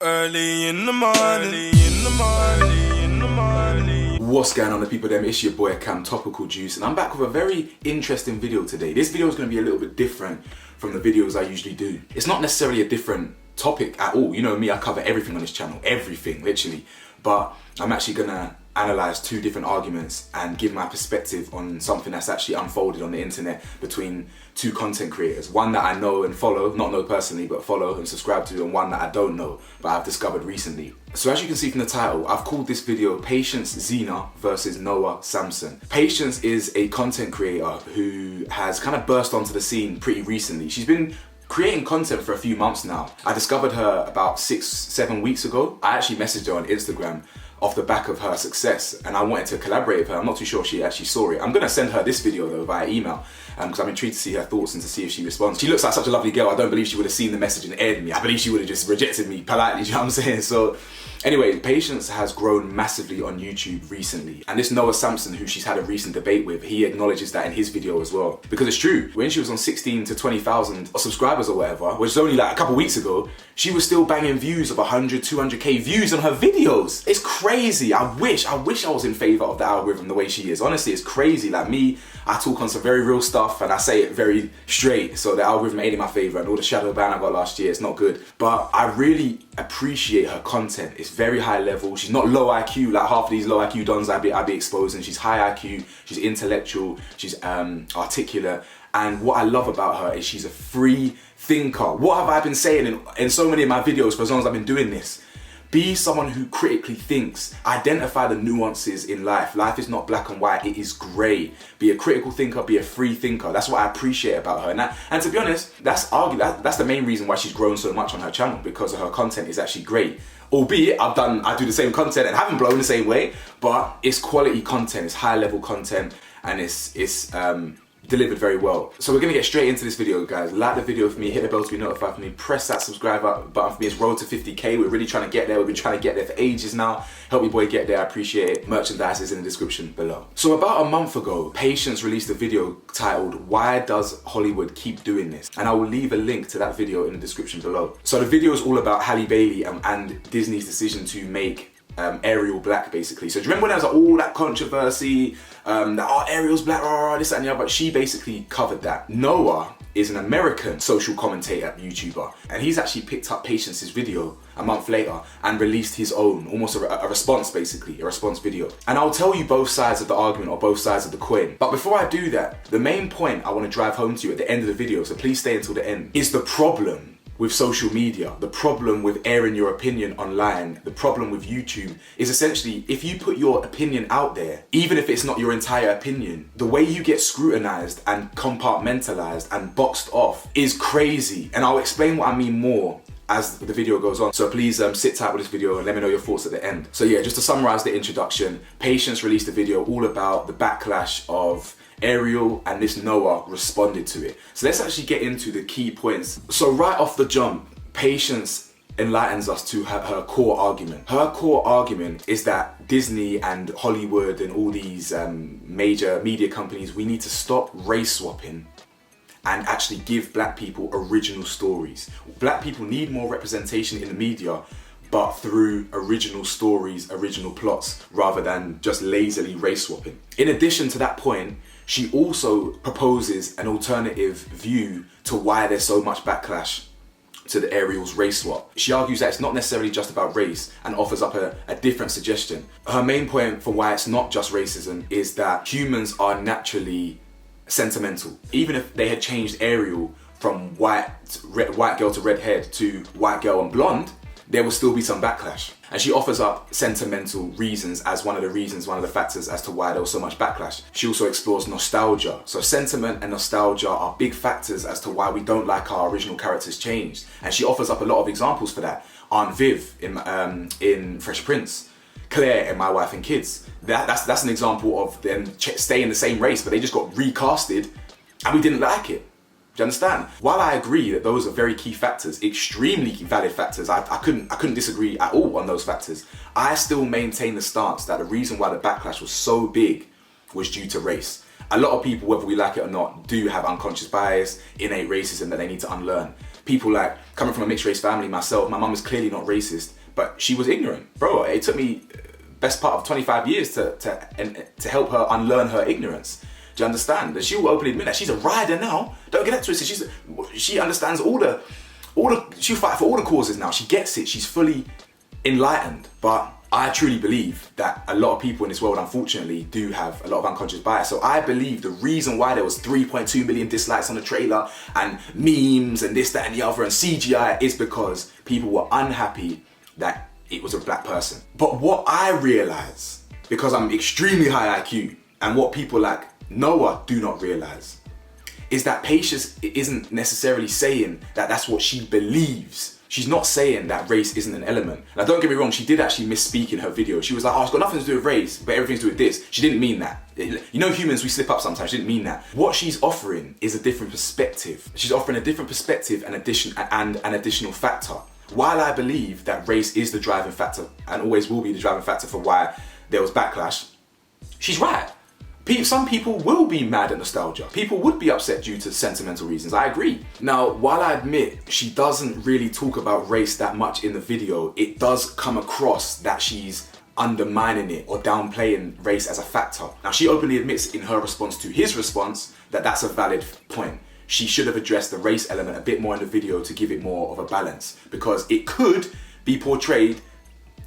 Early in the morning. What's going on, the people them? It's your boy Cam, Topical Juice, and I'm back with a very interesting video today. This video is going to be a little bit different from the videos I usually do. It's not necessarily a different topic at all. You know me, I cover everything on this channel, everything, literally. But I'm actually going to analyze two different arguments and give my perspective on something that's actually unfolded on the internet between two content creators. One that I know and follow, not know personally, but follow and subscribe to, and one that I don't know, but I've discovered recently. So as you can see from the title, I've called this video Patience Xina versus Noah Samsen. Patience is a content creator who has kind of burst onto the scene pretty recently. She's been creating content for a few months now. I discovered her about 6-7 weeks ago. I actually messaged her on Instagram off the back of her success, and I wanted to collaborate with her. I'm not too sure if she actually saw it. I'm gonna send her this video though via email because I'm intrigued to see her thoughts and to see if she responds. She looks like such a lovely girl. I don't believe she would have seen the message and aired me. I believe she would have just rejected me politely, you know what I'm saying? So anyway, Patience has grown massively on YouTube recently, and this Noah Samsen, who she's had a recent debate with, he acknowledges that in his video as well. Because it's true, when she was on 16 to 20,000 subscribers or whatever, which was only like a couple weeks ago, she was still banging views of 100, 200k views on her videos. It's crazy. I wish I was in favor of the algorithm the way she is. Honestly, it's crazy. Like me, I talk on some very real stuff and I say it very straight, so the algorithm ain't in my favor, and all the shadow ban I got last year, it's not good. But I really appreciate her content. It's very high level. She's not low IQ like half of these low IQ dons I'd be exposing. She's high IQ, she's intellectual, she's articulate, and what I love about her is she's a free thinker. What have I been saying in so many of my videos for as long as I've been doing this? Be someone who critically thinks. Identify the nuances in life. Life is not black and white, it is grey. Be a critical thinker, be a free thinker. That's what I appreciate about her. And to be honest, that's the main reason why she's grown so much on her channel, because her content is actually great. Albeit I do the same content and haven't blown the same way, but it's quality content, it's high level content, and it's delivered very well. So we're gonna get straight into this video, guys. Like the video for me, hit the bell to be notified for me, press that subscribe button for me. It's road to 50k. We're really trying to get there. We've been trying to get there for ages now. Help your boy get there, I appreciate it. Merchandise is in the description below. So about a month ago, Patience released a video titled, "Why Does Hollywood Keep Doing This?" And I will leave a link to that video in the description below. So the video is all about Halle Bailey and Disney's decision to make Ariel black, basically. So do you remember when there was all that controversy, that Ariel's black, this, that, and the other? But she basically covered that. Noah is an American social commentator, YouTuber, and he's actually picked up Patience's video a month later and released his own, almost a response, basically, a response video. And I'll tell you both sides of the argument, or both sides of the coin. But before I do that, the main point I want to drive home to you at the end of the video, so please stay until the end, is the problem with social media, the problem with airing your opinion online, the problem with YouTube is essentially, if you put your opinion out there, even if it's not your entire opinion, the way you get scrutinized and compartmentalized and boxed off is crazy. And I'll explain what I mean more as the video goes on. So please sit tight with this video and let me know your thoughts at the end. So yeah, just to summarize the introduction, Patience released a video all about the backlash of Ariel, and this Noah responded to it. So let's actually get into the key points. So right off the jump, Patience enlightens us to her core argument. Her core argument is that Disney and Hollywood and all these major media companies, we need to stop race swapping and actually give black people original stories. Black people need more representation in the media, but through original stories, original plots, rather than just lazily race swapping. In addition to that point, she also proposes an alternative view to why there's so much backlash to the Ariel's race swap. She argues that it's not necessarily just about race and offers up a different suggestion. Her main point for why it's not just racism is that humans are naturally sentimental. Even if they had changed Ariel from white girl to redhead to white girl and blonde, there will still be some backlash. And she offers up sentimental reasons as one of the factors as to why there was so much backlash. She also explores nostalgia. So sentiment and nostalgia are big factors as to why we don't like our original characters changed. And she offers up a lot of examples for that. Aunt Viv in Fresh Prince, Claire in My Wife and Kids. That's an example of them staying the same race, but they just got recasted and we didn't like it. Do you understand? While I agree that those are very key factors, extremely valid factors, I couldn't disagree at all on those factors, I still maintain the stance that the reason why the backlash was so big was due to race. A lot of people, whether we like it or not, do have unconscious bias, innate racism that they need to unlearn. people like coming from a mixed race family myself, my mum is clearly not racist, but she was ignorant. Bro, it took me best part of 25 years to help her unlearn her ignorance. Do you understand? That she will openly admit that she's a rider now. Don't get that twisted. She understands she'll fight for all the causes now. She gets it. She's fully enlightened. But I truly believe that a lot of people in this world, unfortunately, do have a lot of unconscious bias. So I believe the reason why there was 3.2 million dislikes on the trailer and memes and this, that and the other and CGI is because people were unhappy that it was a black person. But what I realize, because I'm extremely high IQ, and what people like Noah do not realize, is that Patience isn't necessarily saying that that's what she believes. She's not saying that race isn't an element. Now don't get me wrong, she did actually misspeak in her video. She was like, oh, it's got nothing to do with race, but everything's to do with this. She didn't mean that. You know, humans, we slip up sometimes. She didn't mean that. What she's offering is a different perspective. She's offering a different perspective and an additional factor. While I believe that race is the driving factor and always will be the driving factor for why there was backlash, she's right. Some people will be mad at nostalgia. People would be upset due to sentimental reasons. I agree. Now, while I admit she doesn't really talk about race that much in the video, it does come across that she's undermining it or downplaying race as a factor. Now, she openly admits in her response to his response that that's a valid point. She should have addressed the race element a bit more in the video to give it more of a balance, because it could be portrayed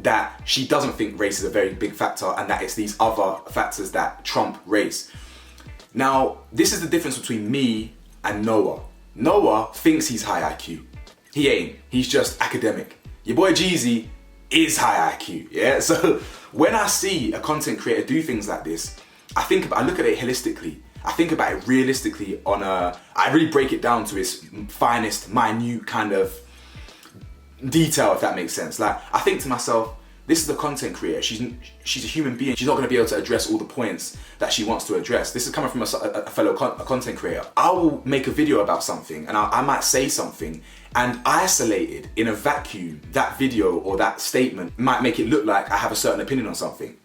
that she doesn't think race is a very big factor and that it's these other factors that trump race. Now, this is the difference between me and Noah. Noah thinks he's high IQ. He ain't. He's just academic. Your boy Jeezy is high IQ, yeah? So when I see a content creator do things like this, I look at it holistically. I think about it realistically I really break it down to its finest, minute kind of detail, if that makes sense. Like, I think to myself, this is a content creator. She's a human being. She's not going to be able to address all the points that she wants to address. This is coming from a fellow content creator. I will make a video about something and I might say something, and isolated in a vacuum, that video or that statement might make it look like I have a certain opinion on something.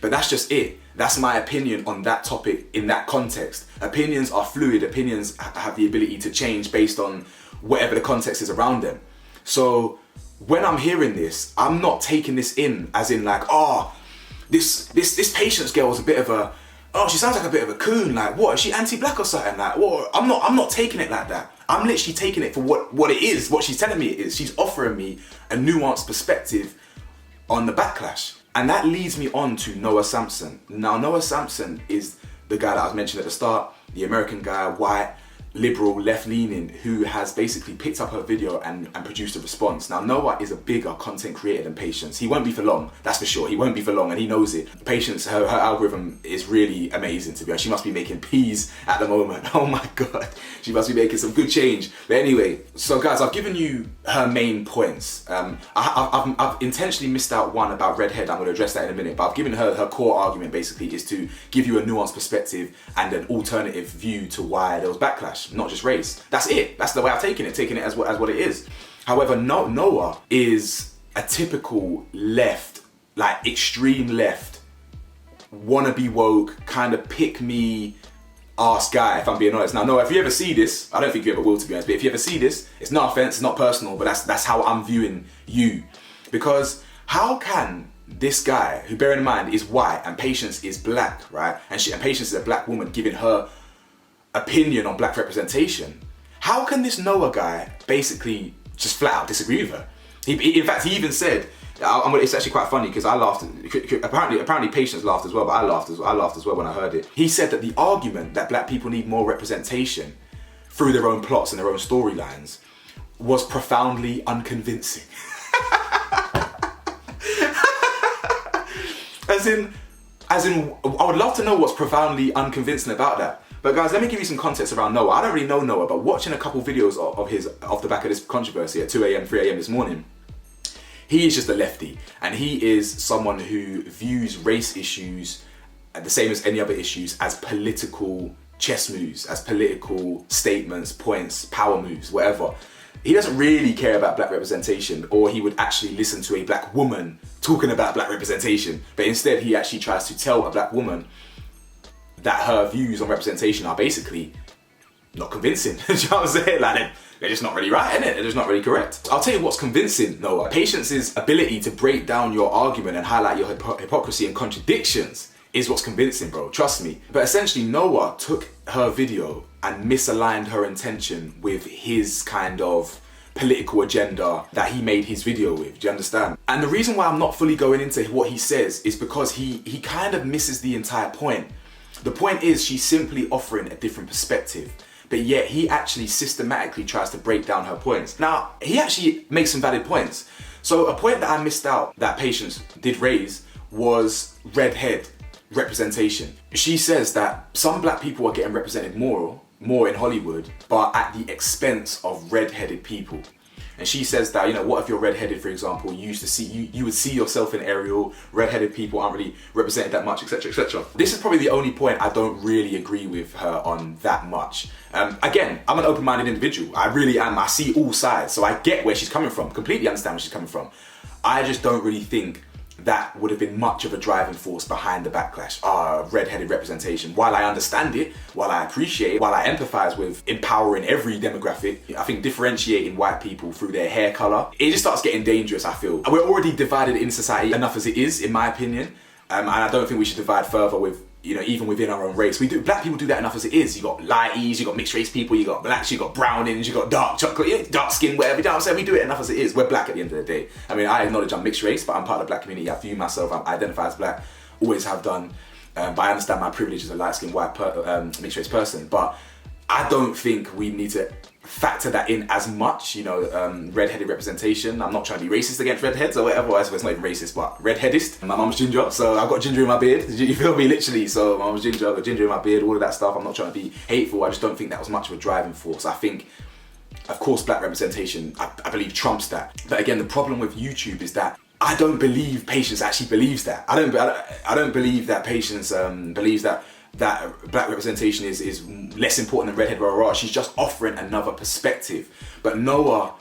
But that's just it. That's my opinion on that topic in that context. Opinions are fluid. Opinions have the ability to change based on whatever the context is around them. So when I'm hearing this, I'm not taking this in as in like, oh, this Patience girl was a bit of a, oh, she sounds like a bit of a coon. Like, what, is she anti-black or something? Like, what? I'm not taking it like that. I'm literally taking it for what it is, what she's telling me it is. She's offering me a nuanced perspective on the backlash. And that leads me on to Noah Samsen. Now, Noah Samsen is the guy that I was mentioning at the start, the American guy, white, liberal, left-leaning, who has basically picked up her video and produced a response. Now, Noah is a bigger content creator than Patience. He won't be for long, that's for sure. He won't be for long, and he knows it. Patience, her algorithm is really amazing, to be honest. She must be making peas at the moment. Oh my God. She must be making some good change. But anyway, so guys, I've given you her main points. I've intentionally missed out one about redhead. I'm going to address that in a minute. But I've given her core argument, basically, is to give you a nuanced perspective and an alternative view to why there was backlash, not just race. That's it. That's the way I've taken it as what it is. However, Noah is a typical left, like extreme left, wanna be woke, kind of pick me ass guy, if I'm being honest. Now, Noah, if you ever see this, I don't think you ever will, to be honest, but if you ever see this, it's no offense, it's not personal, but that's how I'm viewing you. Because how can this guy, who, bear in mind, is white and Patience is black, right? And Patience is a black woman giving her opinion on black representation. How can this Noah guy basically just flat out disagree with her? In fact, he even said, it's actually quite funny because I laughed. Apparently Patience laughed as well, but I laughed as well when I heard it. He said that the argument that black people need more representation through their own plots and their own storylines was profoundly unconvincing. As in, I would love to know what's profoundly unconvincing about that. But guys, let me give you some context around Noah. I don't really know Noah, but watching a couple videos of his off the back of this controversy at 2 a.m, 3 a.m. this morning, he is just a lefty, and he is someone who views race issues the same as any other issues as political chess moves, as political statements, points, power moves, whatever. He doesn't really care about black representation, or he would actually listen to a black woman talking about black representation, but instead he actually tries to tell a black woman that her views on representation are basically not convincing. Do you know what I'm saying? Like, they're just not really right, innit? They're just not really correct. I'll tell you what's convincing Noah. Patience's ability to break down your argument and highlight your hypocrisy and contradictions is what's convincing, bro. Trust me. But essentially, Noah took her video and misaligned her intention with his kind of political agenda that he made his video with. Do you understand? And the reason why I'm not fully going into what he says is because he kind of misses the entire point. The point is she's simply offering a different perspective, but yet he actually systematically tries to break down her points. Now, he actually makes some valid points. So a point that I missed out that Patience did raise was redhead representation. She says that some black people are getting represented more in Hollywood, but at the expense of red-headed people. And she says that, you know, what if you're red-headed, for example, you would see yourself in Ariel, red-headed people aren't really represented that much, etc, etc. This is probably the only point I don't really agree with her on that much. Again, I'm an open-minded individual. I really am. I see all sides, so I get where she's coming from, completely understand where she's coming from. I just don't really think that would have been much of a driving force behind the backlash. Red-headed representation. While I understand it, while I appreciate it, while I empathize with empowering every demographic, I think differentiating white people through their hair color, it just starts getting dangerous, I feel. We're already divided in society enough as it is, in my opinion. And I don't think we should divide further with, you know, even within our own race. Black people do that enough as it is. You got lighties, you got mixed race people, you got blacks, you got brownings, you got dark chocolate, dark skin, whatever. You know what I'm saying? We do it enough as it is. We're black at the end of the day. I mean, I acknowledge I'm mixed race, but I'm part of the black community. I view myself, I identify as black, always have done. But I understand my privilege as a light-skinned white mixed race person. But I don't think we need to factor that in as much, you know, red-headed representation. I'm not trying to be racist against redheads or whatever, it's not even racist, but red-headist. My mum's ginger, so I've got ginger in my beard, you feel me, literally, so my mum's ginger, I've got ginger in my beard, all of that stuff. I'm not trying to be hateful, I just don't think that was much of a driving force. I think, of course, black representation, I believe trumps that. But again, the problem with YouTube is that I don't believe Patience actually believes that. I don't believe that Patience believes that black representation is less important than redhead, rah. She's just offering another perspective. But Noah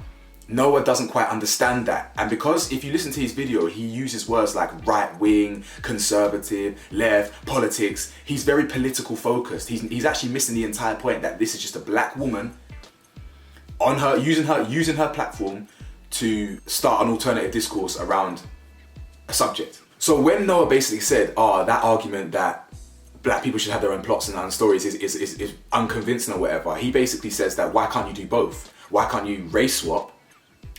doesn't quite understand that. And because if you listen to his video, he uses words like right wing, conservative, left, politics. He's very political focused. He's actually missing the entire point that this is just a black woman on her using her platform to start an alternative discourse around a subject. So when Noah basically said, that argument that black people should have their own plots and stories is unconvincing or whatever, he basically says that why can't you do both? Why can't you race swap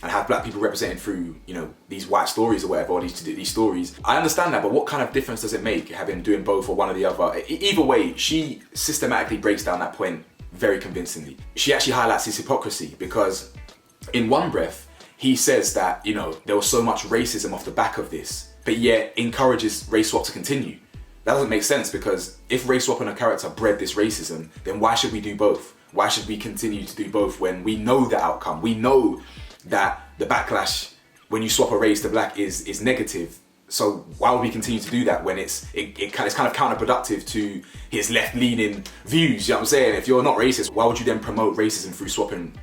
and have black people represented through, you know, these white stories or whatever, or these stories? I understand that, but what kind of difference does it make having doing both or one or the other? Either way, she systematically breaks down that point very convincingly. She actually highlights his hypocrisy because in one breath, he says that, you know, there was so much racism off the back of this, but yet encourages race swap to continue. That doesn't make sense, because if race swap and a character bred this racism, then why should we do both? Why should we continue to do both when we know the outcome? We know that the backlash when you swap a race to black is negative. So why would we continue to do that when it's kind of counterproductive to his left-leaning views? You know what I'm saying? If you're not racist, why would you then promote racism through swapping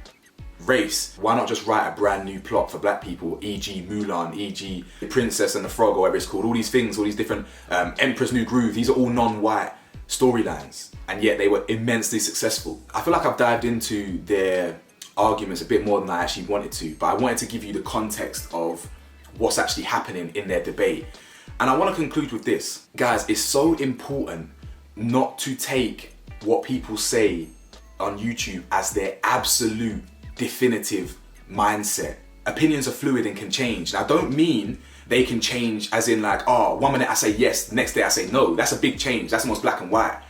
race? Why not just write a brand new plot for black people, e.g. Mulan, e.g. The Princess and the Frog, or whatever it's called, all these things, all these different Emperor's New Groove, these are all non-white storylines, and yet they were immensely successful. I feel like I've dived into their arguments a bit more than I actually wanted to, but I wanted to give you the context of what's actually happening in their debate. And I want to conclude with this. Guys, it's so important not to take what people say on YouTube as their absolute definitive mindset. Opinions are fluid and can change. And I don't mean they can change as in like, 1 minute I say yes, the next day I say no. That's a big change. That's almost black and white.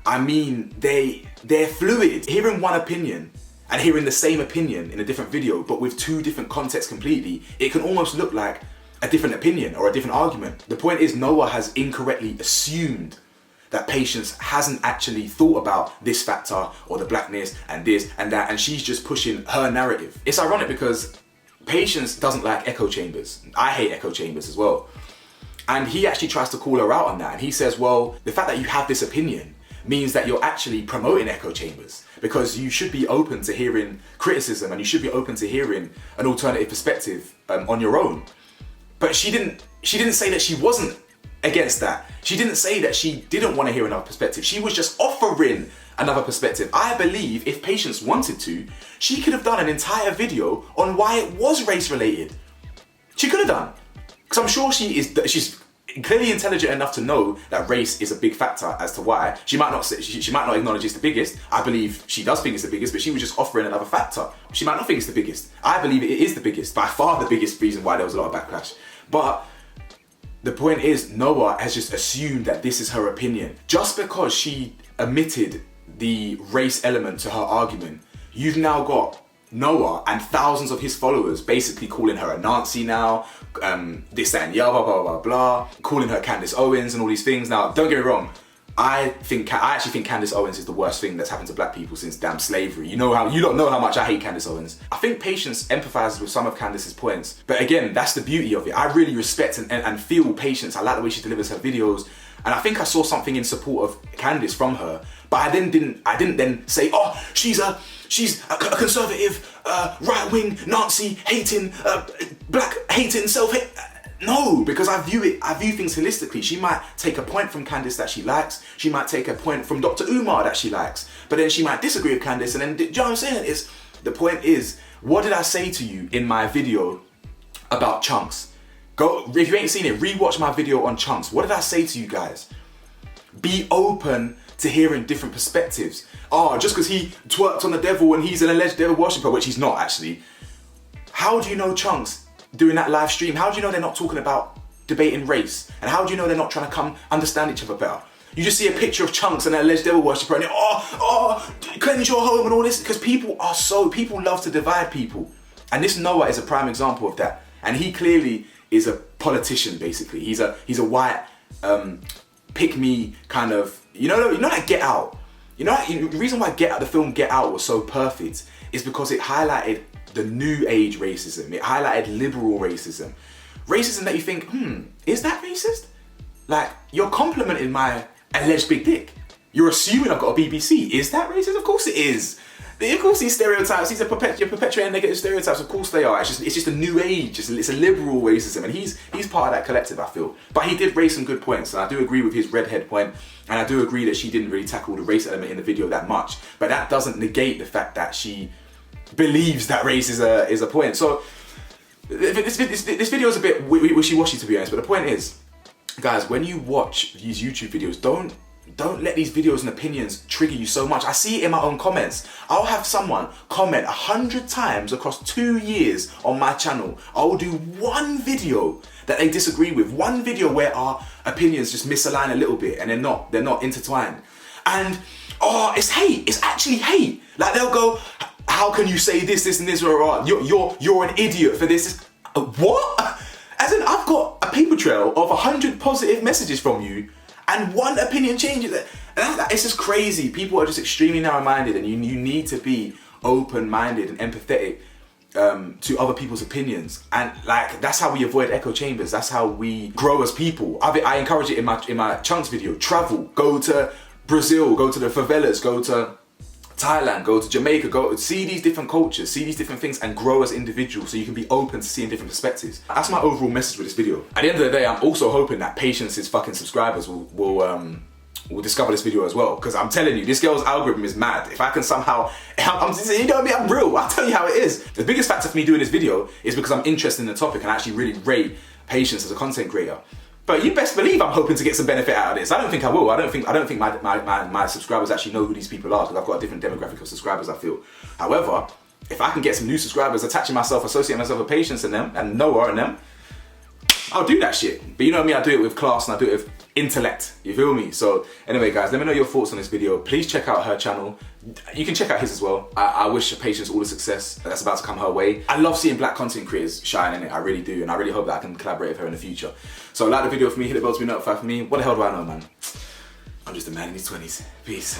I mean, they're fluid. Hearing one opinion and hearing the same opinion in a different video, but with two different contexts completely, it can almost look like a different opinion or a different argument. The point is, Noah has incorrectly assumed that Patience hasn't actually thought about this factor or the blackness and this and that, and she's just pushing her narrative. It's ironic because Patience doesn't like echo chambers. I hate echo chambers as well. And he actually tries to call her out on that. And he says, well, the fact that you have this opinion means that you're actually promoting echo chambers, because you should be open to hearing criticism and you should be open to hearing an alternative perspective on your own. But she didn't say that she wasn't against that. She didn't say that she didn't want to hear another perspective. She was just offering another perspective. I believe if Patience wanted to, she could have done an entire video on why it was race related. She could have done. Because I'm sure she's clearly intelligent enough to know that race is a big factor as to why. She might not say, she might not acknowledge it's the biggest. I believe she does think it's the biggest, but she was just offering another factor. She might not think it's the biggest. I believe it is the biggest, by far the biggest reason why there was a lot of backlash. But the point is, Noah has just assumed that this is her opinion. Just because she omitted the race element to her argument, you've now got Noah and thousands of his followers basically calling her a Nazi now, this, that, and the other, blah, blah, blah, calling her Candace Owens and all these things. Now, don't get me wrong, I actually think Candace Owens is the worst thing that's happened to black people since damn slavery. You don't know how much I hate Candace Owens. I think Patience empathizes with some of Candace's points, but again, that's the beauty of it. I really respect and feel Patience. I like the way she delivers her videos, and I think I saw something in support of Candace from her. But I didn't then say, oh, she's a conservative, right-wing, Nazi-hating, black-hating, self-hate. No, because I view things holistically. She might take a point from Candace that she likes. She might take a point from Dr. Umar that she likes. But then she might disagree with Candace, and then, do you know what I'm saying? The point is, what did I say to you in my video about chunks? If you ain't seen it, rewatch my video on chunks. What did I say to you guys? Be open to hearing different perspectives. Oh, just because he twerked on the devil and he's an alleged devil worshipper, which he's not actually. How do you know Chunks doing that live stream? How do you know they're not talking about debating race? And how do you know they're not trying to come understand each other better? You just see a picture of Chunks and an alleged devil worshipper and cleanse your home and all this, because people love to divide people. And this Noah is a prime example of that. And he clearly is a politician, basically. He's a white, pick me kind of, you know that Get Out. The reason why the film Get Out was so perfect is because it highlighted the new age racism. It highlighted liberal racism. Racism that you think, is that racist? Like, you're complimenting my alleged big dick. You're assuming I've got a BBC. Is that racist? Of course it is. Of course these stereotypes, you're perpetuating negative stereotypes, of course they are. It's just a new age, it's a liberal racism, and he's part of that collective, I feel. But he did raise some good points, and I do agree with his redhead point, and I do agree that she didn't really tackle the race element in the video that much. But that doesn't negate the fact that she believes that race is a point. So this video is a bit wishy-washy, to be honest, but the point is, guys, when you watch these YouTube videos, don't let these videos and opinions trigger you so much. I see it in my own comments. I'll have someone comment 100 times across 2 years on my channel. I'll do one video that they disagree with, one video where our opinions just misalign a little bit and they're not intertwined. And it's hate. It's actually hate. Like, they'll go, how can you say this and this, or you're an idiot for this. What? As in, I've got a paper trail of 100 positive messages from you, and one opinion changes it. It's just crazy. People are just extremely narrow-minded, and you need to be open-minded and empathetic to other people's opinions. And like, that's how we avoid echo chambers. That's how we grow as people. I encourage it in my Chunks video. Travel, go to Brazil, go to the favelas, go to Thailand, go to Jamaica, go see these different cultures, see these different things, and grow as individuals so you can be open to seeing different perspectives. That's my overall message with this video. At the end of the day, I'm also hoping that Patience's fucking subscribers will discover this video as well, because I'm telling you, this girl's algorithm is mad. If I can somehow, you know what I mean, I'm real, I'll tell you how it is. The biggest factor for me doing this video is because I'm interested in the topic and I actually really rate Patience as a content creator. But you best believe I'm hoping to get some benefit out of this. I don't think I will. I don't think my subscribers actually know who these people are, because I've got a different demographic of subscribers, I feel. However, if I can get some new subscribers, associating myself with Patience and them, and Noah and them, I'll do that shit. But you know me, I do it with class and I do it with intellect. You feel me? So anyway, guys, let me know your thoughts on this video. Please check out her channel. You can check out his as well. I wish Patience all the success that's about to come her way. I love seeing black content creators shine in it. I really do. And I really hope that I can collaborate with her in the future. So like the video for me, hit the bell to be notified for me. What the hell do I know, man? I'm just a man in his 20s. Peace.